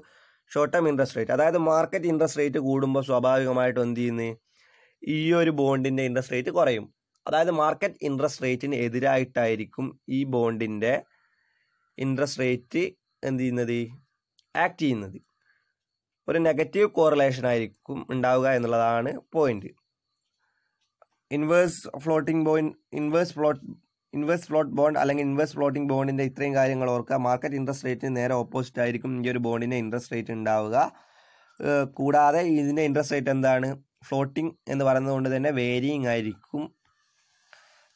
short term interest rate. അതായത് മാർക്കറ്റ് ഇൻട്രസ്റ്റ് റേറ്റ് കൂടുമ്പോൾ സ്വാഭാവികമായിട്ടും എന്ത് ചെയ്യുന്നത്, ഈ ഒരു ബോണ്ടിൻ്റെ ഇൻട്രസ്റ്റ് റേറ്റ് കുറയും. അതായത് മാർക്കറ്റ് ഇൻട്രസ്റ്റ് റേറ്റിന് എതിരായിട്ടായിരിക്കും ഈ ബോണ്ടിൻ്റെ ഇൻട്രസ്റ്റ് റേറ്റ് എന്ത് ചെയ്യുന്നത്, ആക്ട് ചെയ്യുന്നത്. ഒരു നെഗറ്റീവ് കോറിലേഷൻ ആയിരിക്കും ഉണ്ടാവുക എന്നുള്ളതാണ് പോയിന്റ്. ഇൻവേഴ്സ് ഫ്ലോട്ട് ബോണ്ട് അല്ലെങ്കിൽ ഇൻവേഴ്സ് ഫ്ലോട്ടിംഗ് ബോണ്ടിൻ്റെ ഇത്രയും കാര്യങ്ങൾ ഓർക്കുക. മാർക്കറ്റ് ഇൻട്രസ്റ്റ് റേറ്റിന് നേരെ ഓപ്പോസിറ്റ് ആയിരിക്കും ഈ ഒരു ബോണ്ടിൻ്റെ ഇൻട്രസ്റ്റ് റേറ്റ് ഉണ്ടാവുക. കൂടാതെ ഇതിൻ്റെ ഇൻട്രസ്റ്റ് റേറ്റ് എന്താണ്, ഫ്ലോട്ടിംഗ് എന്ന് പറയുന്നത് കൊണ്ട് തന്നെ വേരിയിങ് ആയിരിക്കും.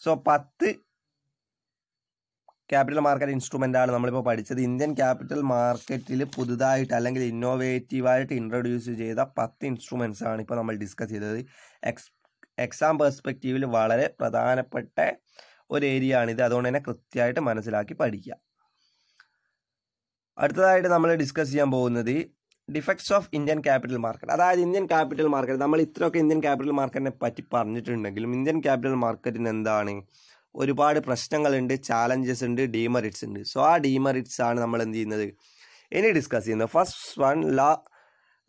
സോ 10 ക്യാപിറ്റൽ മാർക്കറ്റ് ഇൻസ്ട്രുമെൻ്റാണ് നമ്മളിപ്പോൾ പഠിച്ചത്. ഇന്ത്യൻ ക്യാപിറ്റൽ മാർക്കറ്റിൽ പുതുതായിട്ട് അല്ലെങ്കിൽ ഇന്നോവേറ്റീവായിട്ട് ഇൻട്രൊഡ്യൂസ് ചെയ്ത 10 ഇൻസ്ട്രുമെൻറ്റ്സ് ആണ് ഇപ്പോൾ നമ്മൾ ഡിസ്കസ് ചെയ്തത്. എക്സാം പെർസ്പെക്റ്റീവിൽ വളരെ പ്രധാനപ്പെട്ട ഒരു ഏരിയ ആണിത്. അതുകൊണ്ട് തന്നെ കൃത്യമായിട്ട് മനസ്സിലാക്കി പഠിക്കുക. അടുത്തതായിട്ട് നമ്മൾ ഡിസ്കസ് ചെയ്യാൻ പോകുന്നത് defects of Indian capital market. അതായത് ഇന്ത്യൻ ക്യാപിറ്റൽ മാർക്കറ്റ്, നമ്മൾ ഇത്രയൊക്കെ ഇന്ത്യൻ ക്യാപിറ്റൽ മാർക്കറ്റിനെ പറ്റി പറഞ്ഞിട്ടുണ്ടെങ്കിലും ഇന്ത്യൻ ക്യാപിറ്റൽ മാർക്കറ്റിന് എന്താണ്, ഒരുപാട് പ്രശ്നങ്ങളുണ്ട്, ചാലഞ്ചസ് ഉണ്ട്, ഡീമെറിറ്റ്സ് ഉണ്ട്. സോ ആ ഡീമെറിറ്റ്സ് ആണ് നമ്മൾ എന്ത് ചെയ്യുന്നത്, ഇനി ഡിസ്കസ് ചെയ്യുന്നത്. First one,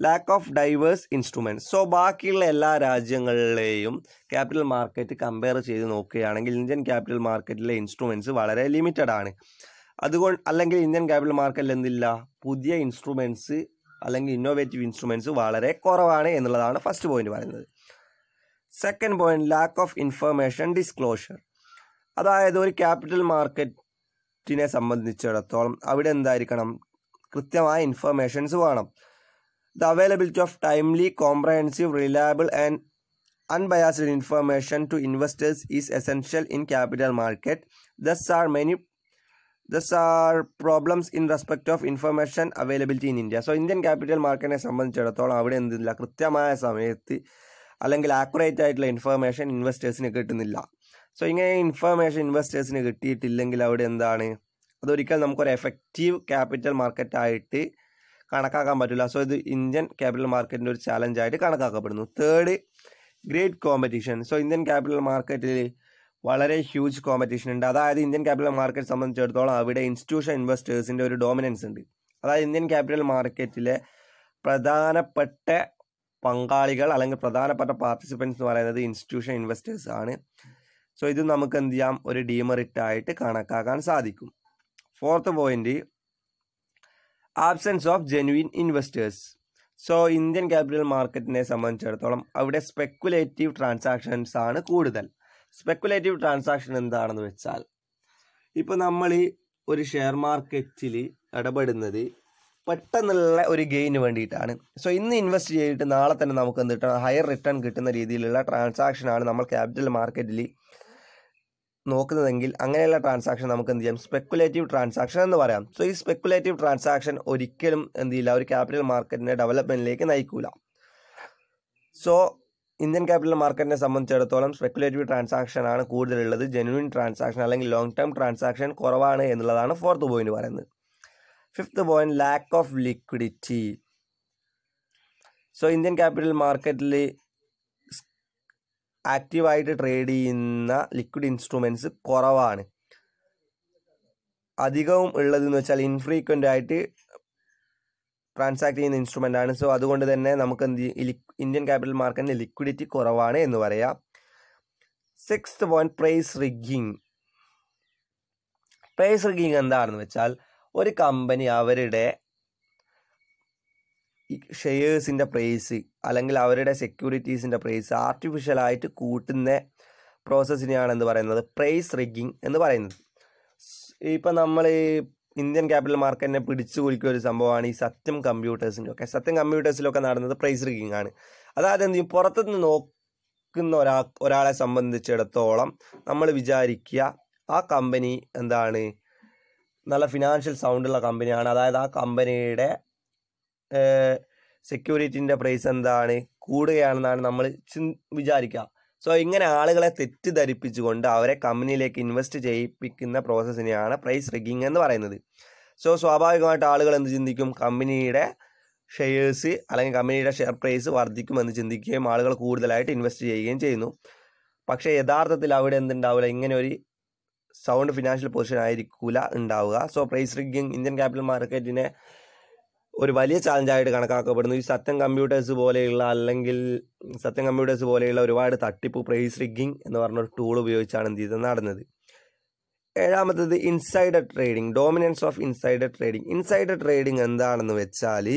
lack of diverse instruments. So ബാക്കിയുള്ള എല്ലാ രാജ്യങ്ങളിലെയും ക്യാപിറ്റൽ മാർക്കറ്റ് കമ്പയർ ചെയ്ത് നോക്കുകയാണെങ്കിൽ ഇന്ത്യൻ ക്യാപിറ്റൽ മാർക്കറ്റിലെ ഇൻസ്ട്രുമെൻറ്റ്സ് വളരെ ലിമിറ്റഡ് ആണ്. അല്ലെങ്കിൽ ഇന്ത്യൻ ക്യാപിറ്റൽ മാർക്കറ്റിൽ എന്തില്ല, പുതിയ ഇൻസ്ട്രുമെൻറ്റ്സ് അല്ലെങ്കിൽ ഇന്നോവേറ്റീവ് ഇൻസ്ട്രുമെൻറ്റ്സ് വളരെ കുറവാണ് എന്നുള്ളതാണ് ഫസ്റ്റ് പോയിന്റ് പറയുന്നത്. Second point, lack of information disclosure. അതായത് ഒരു ക്യാപിറ്റൽ മാർക്കറ്റിനെ സംബന്ധിച്ചിടത്തോളം അവിടെ എന്തായിരിക്കണം, കൃത്യമായ ഇൻഫർമേഷൻസ് വേണം. The availability of timely, comprehensive, reliable and unbiased information to investors is essential in capital market. Thus are problems in respect of information availability in India. So Indian capital മാർക്കറ്റിനെ സംബന്ധിച്ചിടത്തോളം അവിടെ എന്തില്ല, കൃത്യമായ സമയത്ത് അല്ലെങ്കിൽ ആക്യുറേറ്റ് ആയിട്ടുള്ള ഇൻഫർമേഷൻ ഇൻവെസ്റ്റേഴ്സിന് കിട്ടുന്നില്ല. സോ ഇങ്ങനെ ഇൻഫർമേഷൻ ഇൻവെസ്റ്റേഴ്സിന് കിട്ടിയിട്ടില്ലെങ്കിൽ അവിടെ എന്താണ്, അതൊരിക്കലും നമുക്കൊരു എഫക്റ്റീവ് ക്യാപിറ്റൽ മാർക്കറ്റായിട്ട് കണക്കാക്കാൻ പറ്റില്ല. സോ ഇത് ഇന്ത്യൻ ക്യാപിറ്റൽ മാർക്കറ്റിൻ്റെ ഒരു ചാലഞ്ചായിട്ട് കണക്കാക്കപ്പെടുന്നു. Third, great competition. So Indian capital മാർക്കറ്റിൽ വളരെ ഹ്യൂജ് കോമ്പറ്റീഷൻ ഉണ്ട്. അതായത് ഇന്ത്യൻ ക്യാപിറ്റൽ മാർക്കറ്റ് സംബന്ധിച്ചിടത്തോളം അവിടെ ഇൻസ്റ്റിറ്റ്യൂഷൻ ഇൻവെസ്റ്റേഴ്സിൻ്റെ ഒരു ഡോമിനൻസ് ഉണ്ട്. അതായത് ഇന്ത്യൻ ക്യാപിറ്റൽ മാർക്കറ്റിലെ പ്രധാനപ്പെട്ട പങ്കാളികൾ അല്ലെങ്കിൽ പ്രധാനപ്പെട്ട പാർട്ടിസിപ്പൻസ് എന്ന് പറയുന്നത് ഇൻസ്റ്റിറ്റ്യൂഷൻ ഇൻവെസ്റ്റേഴ്സ് ആണ്. സോ ഇത് നമുക്ക് എന്ത് ചെയ്യാം, ഒരു ഡീമെറിറ്റ് ആയിട്ട് കണക്കാക്കാൻ സാധിക്കും. Fourth point, absence of genuine investors. So Indian capital മാർക്കറ്റിനെ സംബന്ധിച്ചിടത്തോളം അവിടെ സ്പെക്കുലേറ്റീവ് ട്രാൻസാക്ഷൻസ് ആണ് കൂടുതൽ. സ്പെക്കുലേറ്റീവ് ട്രാൻസാക്ഷൻ എന്താണെന്ന് വെച്ചാൽ, ഇപ്പോൾ നമ്മൾ ഒരു ഷെയർ മാർക്കറ്റിൽ ഇടപെടുന്നത് പെട്ടെന്നുള്ള ഒരു ഗെയിന് വേണ്ടിയിട്ടാണ്. സോ ഇന്ന് ഇൻവെസ്റ്റ് ചെയ്തിട്ട് നാളെ തന്നെ നമുക്ക് എന്ത് കിട്ടണം, ഹയർ റിട്ടേൺ കിട്ടുന്ന രീതിയിലുള്ള ട്രാൻസാക്ഷനാണ് നമ്മൾ ക്യാപിറ്റൽ മാർക്കറ്റിൽ നോക്കുന്നതെങ്കിൽ അങ്ങനെയുള്ള ട്രാൻസാക്ഷൻ നമുക്ക് എന്ത് ചെയ്യാം, സ്പെക്കുലേറ്റീവ് ട്രാൻസാക്ഷൻ എന്ന് പറയാം. സോ ഈ സ്പെക്കുലേറ്റീവ് ട്രാൻസാക്ഷൻ ഒരിക്കലും എന്ത് ചെയ്യില്ല, ഒരു ക്യാപിറ്റൽ മാർക്കറ്റിൻ്റെ ഡെവലപ്മെൻറ്റിലേക്ക് നയിക്കൂല. സോ ഇന്ത്യൻ ക്യാപിറ്റൽ മാർക്കറ്റിനെ സംബന്ധിച്ചിടത്തോളം സ്പെക്കുലേറ്റീവ് ട്രാൻസാക്ഷൻ ആണ് കൂടുതലുള്ളത്. ജെന്യുവിൻ ട്രാൻസാക്ഷൻ അല്ലെങ്കിൽ ലോങ് ടേം ട്രാൻസാക്ഷൻ കുറവാണ് എന്നുള്ളതാണ് ഫോർത്ത് പോയിന്റ് പറയുന്നത്. Fifth point, lack of liquidity. So Indian capital മാർക്കറ്റിൽ ആക്റ്റീവായിട്ട് ട്രേഡ് ചെയ്യുന്ന ലിക്വിഡ് ഇൻസ്ട്രുമെൻറ്റ്സ് കുറവാണ്. അധികവും ഉള്ളതെന്ന് വെച്ചാൽ ഇൻഫ്രീക്വൻ്റ് ആയിട്ട് ട്രാൻസാക്ട് ചെയ്യുന്ന ഇൻസ്ട്രുമെൻ്റ് ആണ്. സോ അതുകൊണ്ട് തന്നെ നമുക്ക് ഇന്ത്യൻ ക്യാപിറ്റൽ മാർക്കറ്റിന് ലിക്വിഡിറ്റി കുറവാണ് എന്ന് പറയാം. Sixth point, price rigging. Price rigging എന്താണെന്ന് വെച്ചാൽ ഒരു കമ്പനി അവരുടെ ഷെയർസിൻ്റെ പ്രൈസ് അല്ലെങ്കിൽ അവരുടെ സെക്യൂരിറ്റീസിൻ്റെ പ്രൈസ് ആർട്ടിഫിഷ്യലായിട്ട് കൂട്ടുന്ന പ്രോസസ്സിനെയാണ് എന്ത് പറയുന്നത്, പ്രൈസ് റിഗ്ഗിങ് എന്ന് പറയുന്നത്. ഇപ്പം നമ്മൾ ഇന്ത്യൻ ക്യാപിറ്റൽ മാർക്കറ്റിനെ പിടിച്ചു കുലിക്കുന്ന ഒരു സംഭവമാണ് ഈ സത്യം കമ്പ്യൂട്ടേഴ്സിലൊക്കെ നടന്നത് പ്രൈസ് റിഗ്ഗിങ് ആണ്. അതായത് എന്ത് ചെയ്യും, പുറത്തുനിന്ന് നോക്കുന്ന ഒരാളെ സംബന്ധിച്ചിടത്തോളം നമ്മൾ വിചാരിക്കുക ആ കമ്പനി എന്താണ്, നല്ല ഫിനാൻഷ്യൽ സൗണ്ടുള്ള കമ്പനിയാണ്. അതായത് ആ കമ്പനിയുടെ സെക്യൂരിറ്റിൻ്റെ പ്രൈസ് എന്താണ്, കൂടുകയാണെന്നാണ് നമ്മൾ വിചാരിക്കുക. സോ ഇങ്ങനെ ആളുകളെ തെറ്റിദ്ധരിപ്പിച്ചുകൊണ്ട് അവരെ കമ്പനിയിലേക്ക് ഇൻവെസ്റ്റ് ചെയ്യിപ്പിക്കുന്ന പ്രോസസ്സിനെയാണ് പ്രൈസ് റിഗ്ഗിങ് എന്ന് പറയുന്നത്. സോ സ്വാഭാവികമായിട്ട് ആളുകൾ എന്ത് ചിന്തിക്കും, കമ്പനിയുടെ ഷെയർസ് അല്ലെങ്കിൽ കമ്പനിയുടെ ഷെയർ പ്രൈസ് വർദ്ധിക്കുമെന്ന് ചിന്തിക്കുകയും ആളുകൾ കൂടുതലായിട്ട് ഇൻവെസ്റ്റ് ചെയ്യുകയും ചെയ്യുന്നു. പക്ഷേ യഥാർത്ഥത്തിൽ അവിടെ എന്തുണ്ടാവില്ല, ഇങ്ങനെ ഒരു സൗണ്ട് ഫിനാൻഷ്യൽ പൊസിഷൻ ആയിരിക്കില്ല ഉണ്ടാവുക. So price rigging Indian capital മാർക്കറ്റിനെ ഒരു വലിയ ചാലഞ്ചായിട്ട് കണക്കാക്കപ്പെടുന്നു. ഈ സത്യം കമ്പ്യൂട്ടേഴ്സ് പോലെയുള്ള ഒരുപാട് തട്ടിപ്പ് പ്രൈസ് റിഗ്ഗിങ് എന്ന് പറഞ്ഞൊരു ടൂൾ ഉപയോഗിച്ചാണ് എന്ത് ചെയ്തത് നടന്നത്. ഏഴാമത്തത്, insider trading, dominance of insider trading. Insider trading എന്താണെന്ന് വെച്ചാൽ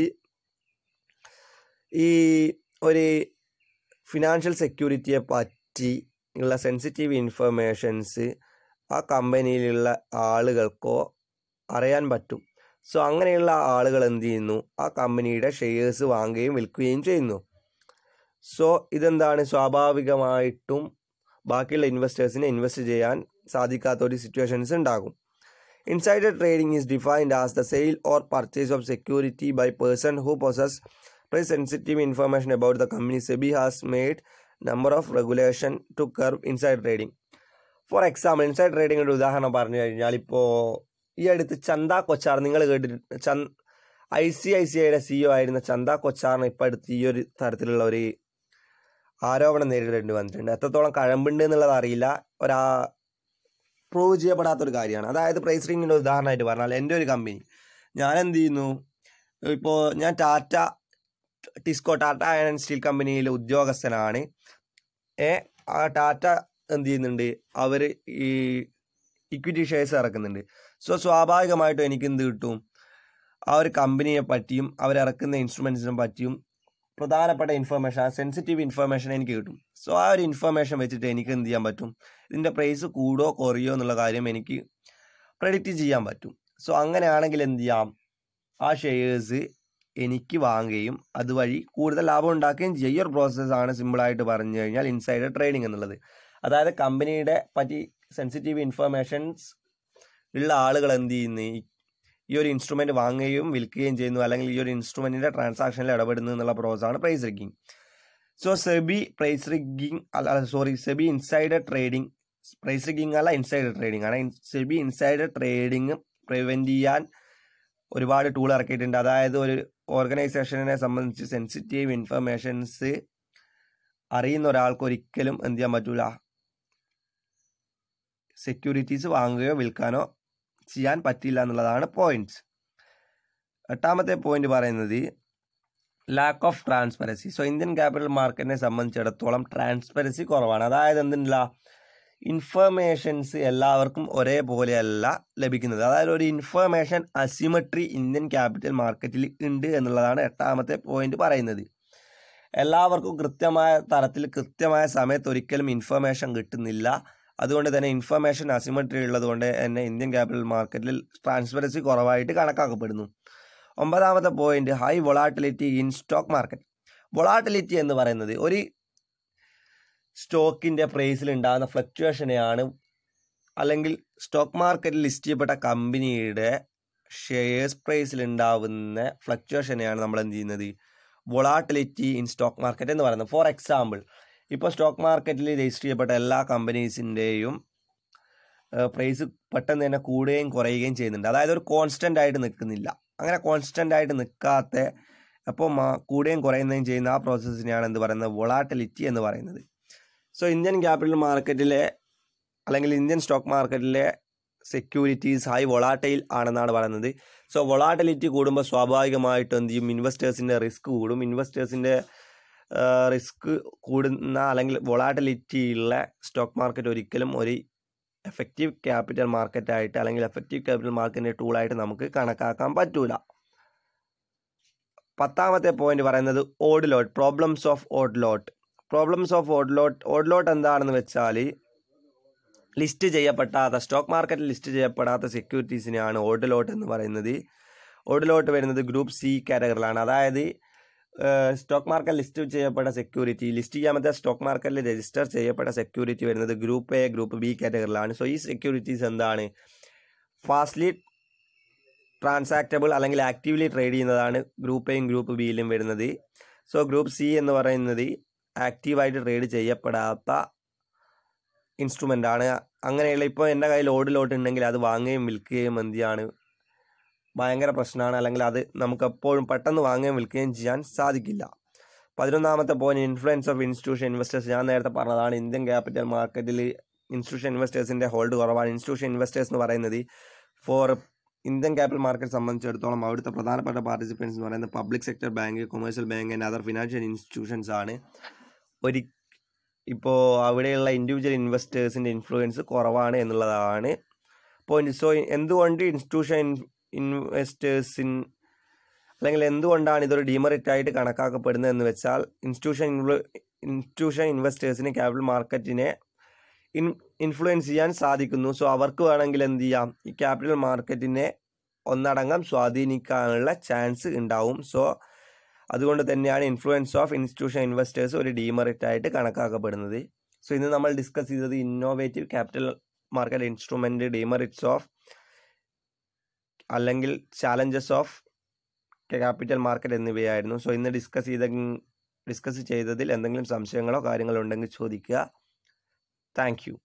ഈ ഒരു ഫിനാൻഷ്യൽ സെക്യൂരിറ്റിയെ പറ്റി ഉള്ള സെൻസിറ്റീവ് ഇൻഫർമേഷൻസ് ആ കമ്പനിയിലുള്ള ആളുകൾക്കോ അറിയാൻ പറ്റും. സോ അങ്ങനെയുള്ള ആളുകൾ എന്ത് ചെയ്യുന്നു, ആ കമ്പനിയുടെ ഷെയർസ് വാങ്ങുകയും വിൽക്കുകയും ചെയ്യുന്നു. സോ ഇതെന്താണ്, സ്വാഭാവികമായിട്ടും ബാക്കിയുള്ള ഇൻവെസ്റ്റേഴ്സിനെ ഇൻവെസ്റ്റ് ചെയ്യാൻ സാധിക്കാത്ത ഒരു സിറ്റുവേഷൻസ് ഉണ്ടാകും. Insider trading is defined as the sale or purchase of security by person who possess price sensitive information about the company. SEBI has made number of regulation to curb inside trading. For example, inside ട്രേഡിങ്ങിൻ്റെ ഉദാഹരണം പറഞ്ഞു കഴിഞ്ഞാൽ, ഇപ്പോൾ ഈ അടുത്ത് ചന്ദ കൊച്ചാർ, നിങ്ങൾ കേട്ടിട്ട് ICICIയുടെ CEO ആയിരുന്ന ചന്ദ കൊച്ചാറിന് ഇപ്പോൾ അടുത്ത് ഈ ഒരു തരത്തിലുള്ള ഒരു ആരോപണം നേരിടേണ്ടി വന്നിട്ടുണ്ട്. എത്രത്തോളം കഴമ്പുണ്ട് എന്നുള്ളത് അറിയില്ല, പ്രൂവ് ചെയ്യപ്പെടാത്തൊരു കാര്യമാണ്. അതായത് പ്രൈസ് റിങ്ങിൻ്റെ ഉദാഹരണമായിട്ട് പറഞ്ഞാൽ, എൻ്റെ ഒരു കമ്പനി, ഞാൻ എന്ത് ചെയ്യുന്നു, ഇപ്പോൾ ഞാൻ ടാറ്റ അയൺ ആൻഡ് സ്റ്റീൽ കമ്പനിയിലെ ഉദ്യോഗസ്ഥനാണ്. ആ ടാറ്റ എന്ത് ചെയ്യുന്നുണ്ട്, അവർ ഈ ഇക്വിറ്റി ഷെയർസ് ഇറക്കുന്നുണ്ട്. സോ സ്വാഭാവികമായിട്ടും എനിക്ക് എന്ത് കിട്ടും, ആ ഒരു കമ്പനിയെ പറ്റിയും അവരിറക്കുന്ന ഇൻസ്ട്രുമെൻസിനെ പറ്റിയും പ്രധാനപ്പെട്ട ഇൻഫർമേഷൻ, ആ സെൻസിറ്റീവ് ഇൻഫർമേഷൻ എനിക്ക് കിട്ടും. സോ ആ ഒരു ഇൻഫർമേഷൻ വെച്ചിട്ട് എനിക്ക് എന്ത് ചെയ്യാൻ പറ്റും, ഇതിൻ്റെ പ്രൈസ് കൂടോ കുറയോ എന്നുള്ള കാര്യം എനിക്ക് പ്രെഡിക്റ്റ് ചെയ്യാൻ പറ്റും. സോ അങ്ങനെയാണെങ്കിൽ എന്ത് ചെയ്യാം, ആ ഷെയർസ് എനിക്ക് വാങ്ങുകയും അതുവഴി കൂടുതൽ ലാഭം ഉണ്ടാക്കുകയും ചെയ്യും. ഈ ഒരു പ്രോസസ്സാണ് സിമ്പിളായിട്ട് പറഞ്ഞു കഴിഞ്ഞാൽ ഇൻസൈഡർ ട്രേഡിംഗ് എന്നുള്ളത്. അതായത് കമ്പനിയുടെ പറ്റി സെൻസിറ്റീവ് ഇൻഫർമേഷൻസ് ഉള്ള ആളുകൾ എന്ത് ചെയ്യുന്നു, ഈ ഒരു ഇൻസ്ട്രുമെൻറ്റ് വാങ്ങുകയും വിൽക്കുകയും ചെയ്യുന്നു, അല്ലെങ്കിൽ ഈ ഒരു ഇൻസ്ട്രുമെൻറ്റിൻ്റെ ട്രാൻസാക്ഷനിൽ ഇടപെടുന്നു എന്നുള്ള പ്രോസസ്സാണ് price rigging. So SEBI insider trading, price rigging അല്ല ഇൻസൈഡർ ട്രേഡിംഗ് ആണ്. സെബി ഇൻസൈഡർ ട്രേഡിംഗ് പ്രിവെൻറ്റ് ചെയ്യാൻ ഒരുപാട് ടൂൾ ഇറക്കിയിട്ടുണ്ട്. അതായത് ഒരു ഓർഗനൈസേഷനെ സംബന്ധിച്ച് സെൻസിറ്റീവ് ഇൻഫർമേഷൻസ് അറിയുന്ന ഒരാൾക്ക് ഒരിക്കലും എന്ത് ചെയ്യാൻ പറ്റൂല, സെക്യൂരിറ്റീസ് വാങ്ങുകയോ വിൽക്കാനോ ചെയ്യാൻ പറ്റില്ല എന്നുള്ളതാണ് പോയിന്റ്സ്. 8ാമത്തെ പോയിന്റ് പറയുന്നത് lack of transparency. So Indian capital മാർക്കറ്റിനെ സംബന്ധിച്ചിടത്തോളം ട്രാൻസ്പെറൻസി കുറവാണ്. അതായത് എന്തില്ല, ഇൻഫർമേഷൻസ് എല്ലാവർക്കും ഒരേപോലെയല്ല ലഭിക്കുന്നത്. അതായത് ഒരു ഇൻഫർമേഷൻ അസിമെട്രി ഇന്ത്യൻ ക്യാപിറ്റൽ മാർക്കറ്റിൽ ഉണ്ട് എന്നുള്ളതാണ് 8ാമത്തെ പോയിന്റ് പറയുന്നത്. എല്ലാവർക്കും കൃത്യമായ തരത്തിൽ കൃത്യമായ സമയത്ത് ഒരിക്കലും ഇൻഫർമേഷൻ കിട്ടുന്നില്ല. അതുകൊണ്ട് തന്നെ ഇൻഫർമേഷൻ അസിമെട്രി ഉള്ളത് കൊണ്ട് തന്നെ ഇന്ത്യൻ ക്യാപിറ്റൽ മാർക്കറ്റിൽ ട്രാൻസ്പെറൻസി കുറവായിട്ട് കണക്കാക്കപ്പെടുന്നു. 9ാമത്തെ point high volatility in stock market. Volatility എന്ന് പറയുന്നത് ഒരു സ്റ്റോക്കിൻ്റെ പ്രൈസിൽ ഉണ്ടാകുന്ന ഫ്ലക്ച്വേഷനെയാണ്, അല്ലെങ്കിൽ സ്റ്റോക്ക് മാർക്കറ്റിൽ ലിസ്റ്റ് ചെയ്യപ്പെട്ട കമ്പനിയുടെ ഷെയർസ് പ്രൈസിൽ ഉണ്ടാവുന്ന ഫ്ലക്ച്വേഷനെയാണ് നമ്മൾ എന്ത് ചെയ്യുന്നത്, വൊളാട്ടിലിറ്റി ഇൻ സ്റ്റോക്ക് മാർക്കറ്റ് എന്ന് പറയുന്നത്. ഫോർ എക്സാമ്പിൾ, ഇപ്പോൾ സ്റ്റോക്ക് മാർക്കറ്റിൽ രജിസ്റ്റർ ചെയ്യപ്പെട്ട എല്ലാ കമ്പനീസിൻ്റെയും പ്രൈസ് പെട്ടെന്ന് തന്നെ കൂടുകയും കുറയുകയും ചെയ്യുന്നുണ്ട്. അതായത് ഒരു കോൺസ്റ്റൻ്റ് ആയിട്ട് നിൽക്കുന്നില്ല. അങ്ങനെ കോൺസ്റ്റൻ്റ് ആയിട്ട് നിൽക്കാത്ത, അപ്പോൾ കൂടുകയും കുറയുകയും ചെയ്യുന്ന ആ പ്രോസസ്സിനെയാണ് എന്ത് പറയുന്നത്, വൊളാട്ടിലിറ്റി എന്ന് പറയുന്നത്. സോ ഇന്ത്യൻ ക്യാപിറ്റൽ മാർക്കറ്റിലെ അല്ലെങ്കിൽ ഇന്ത്യൻ സ്റ്റോക്ക് മാർക്കറ്റിലെ സെക്യൂരിറ്റീസ് ഹൈ വൊളാറ്റൈൽ ആണെന്നാണ് പറയുന്നത്. സോ വൊളാറ്റിലിറ്റി കൂടുമ്പോൾ സ്വാഭാവികമായിട്ടും എന്ത് ചെയ്യും, ഇൻവെസ്റ്റേഴ്സിൻ്റെ റിസ്ക് കൂടും. ഇൻവെസ്റ്റേഴ്സിൻ്റെ റിസ്ക് കൂടുന്ന അല്ലെങ്കിൽ വൊളാറ്റിലിറ്റി ഉള്ള സ്റ്റോക്ക് മാർക്കറ്റ് ഒരിക്കലും ഒരു എഫക്റ്റീവ് ക്യാപിറ്റൽ മാർക്കറ്റായിട്ട് അല്ലെങ്കിൽ എഫക്റ്റീവ് ക്യാപിറ്റൽ മാർക്കറ്റിൻ്റെ ടൂളായിട്ട് നമുക്ക് കണക്കാക്കാൻ പറ്റൂല. 10ാമത്തെ പോയിന്റ് പറയുന്നത് odd lot, problems of odd lot. Odd lot എന്താണെന്ന് വെച്ചാൽ, ലിസ്റ്റ് ചെയ്യപ്പെടാത്ത സ്റ്റോക്ക് മാർക്കറ്റിൽ ലിസ്റ്റ് ചെയ്യപ്പെടാത്ത സെക്യൂരിറ്റീസിനെയാണ് ഓഡ് ലോട്ട് എന്ന് പറയുന്നത്. ഓഡ് ലോട്ട് വരുന്നത് ഗ്രൂപ്പ് C കാറ്റഗറിയിലാണ്. അതായത് സ്റ്റോക്ക് മാർക്കറ്റ് ലിസ്റ്റ് ചെയ്യപ്പെട്ട സെക്യൂരിറ്റി, ലിസ്റ്റ് ചെയ്യാമത്തെ സ്റ്റോക്ക് മാർക്കറ്റിൽ രജിസ്റ്റർ ചെയ്യപ്പെട്ട സെക്യൂരിറ്റി വരുന്നത് ഗ്രൂപ്പ് A, ഗ്രൂപ്പ് B കാറ്റഗറിയിലാണ്. സോ ഈ സെക്യൂരിറ്റീസ് എന്താണ്, ഫാസ്റ്റ്ലി ട്രാൻസാക്റ്റബിൾ അല്ലെങ്കിൽ ആക്റ്റീവ്ലി ട്രേഡ് ചെയ്യുന്നതാണ് ഗ്രൂപ്പ് Aയും ഗ്രൂപ്പ് Bയിലും വരുന്നത്. സോ ഗ്രൂപ്പ് C എന്ന് പറയുന്നത് ആക്റ്റീവായിട്ട് ട്രേഡ് ചെയ്യപ്പെടാത്ത ഇൻസ്ട്രുമെൻ്റ് ആണ്. അങ്ങനെയുള്ള ഇപ്പോൾ എൻ്റെ കയ്യിൽ ഓഡ് ലോട്ട് ഉണ്ടെങ്കിൽ അത് വാങ്ങുകയും വിൽക്കുകയും എന്തിയാണ്, ഭയങ്കര പ്രശ്നമാണ്. അല്ലെങ്കിൽ അത് നമുക്ക് എപ്പോഴും പെട്ടെന്ന് വാങ്ങുകയും വിൽക്കുകയും ചെയ്യാൻ സാധിക്കില്ല. 11ാമത്തെ point influence of institution investors. ഞാൻ നേരത്തെ പറഞ്ഞതാണ്, ഇന്ത്യൻ ക്യാപിറ്റൽ മാർക്കറ്റിൽ ഇൻസ്റ്റിറ്റ്യൂഷൻ ഇൻവെസ്റ്റേഴ്സിൻ്റെ ഹോൾഡ് കുറവാണ്. ഇൻസ്റ്റിറ്റ്യൂഷൻ ഇൻവെസ്റ്റേഴ്സ് എന്ന് പറയുന്നത് ഫോർ ഇന്ത്യൻ ക്യാപിറ്റൽ മാർക്കറ്റ് സംബന്ധിച്ചിടത്തോളം അവിടുത്തെ പ്രധാനപ്പെട്ട പാർട്ടിസിപ്പൻസ് എന്ന് പറയുന്നത് public sector bank, commercial bank and other financial institutions ആണ്. ഇപ്പോൾ അവിടെയുള്ള ഇൻഡിവിജ്വൽ ഇൻവെസ്റ്റേഴ്സിൻ്റെ ഇൻഫ്ലുവൻസ് കുറവാണ് എന്നുള്ളതാണ് പോയിന്റ്. സോ എന്തുകൊണ്ട് ഇൻസ്റ്റിറ്റ്യൂഷൻ ഇൻവെസ്റ്റേഴ്സിൻ അല്ലെങ്കിൽ എന്തുകൊണ്ടാണ് ഇതൊരു ഡിമെറിറ്റ് ആയിട്ട് കണക്കാക്കപ്പെടുന്നത് എന്ന് വെച്ചാൽ, ഇൻസ്റ്റിറ്റ്യൂഷൻ ഇൻവെസ്റ്റേഴ്സിന് ക്യാപിറ്റൽ മാർക്കറ്റിനെ ഇൻഫ്ലുവൻസ് ചെയ്യാൻ സാധിക്കുന്നു. സോ അവർക്ക് വേണമെങ്കിൽ എന്ത് ചെയ്യാം, ഈ ക്യാപിറ്റൽ മാർക്കറ്റിനെ ഒന്നടങ്കം സ്വാധീനിക്കാനുള്ള ചാൻസ് ഉണ്ടാവും. സോ അതുകൊണ്ട് തന്നെയാണ് ഇൻഫ്ലുവൻസ് ഓഫ് ഇൻസ്റ്റിറ്റ്യൂഷൻ ഇൻവെസ്റ്റേഴ്സ് ഒരു ഡീമെറിറ്റ് ആയിട്ട് കണക്കാക്കപ്പെടുന്നത്. സോ ഇന്ന് നമ്മൾ ഡിസ്കസ് ചെയ്തത് innovative capital market instrument, demerits of അല്ലെങ്കിൽ ചാലഞ്ചസ് ഓഫ് ക്യാപിറ്റൽ മാർക്കറ്റ് എന്നിവയായിരുന്നു. സോ ഇന്ന് ഡിസ്കസ് ചെയ്തതിൽ എന്തെങ്കിലും സംശയങ്ങളോ കാര്യങ്ങളോ ഉണ്ടെങ്കിൽ ചോദിക്കുക. Thank you.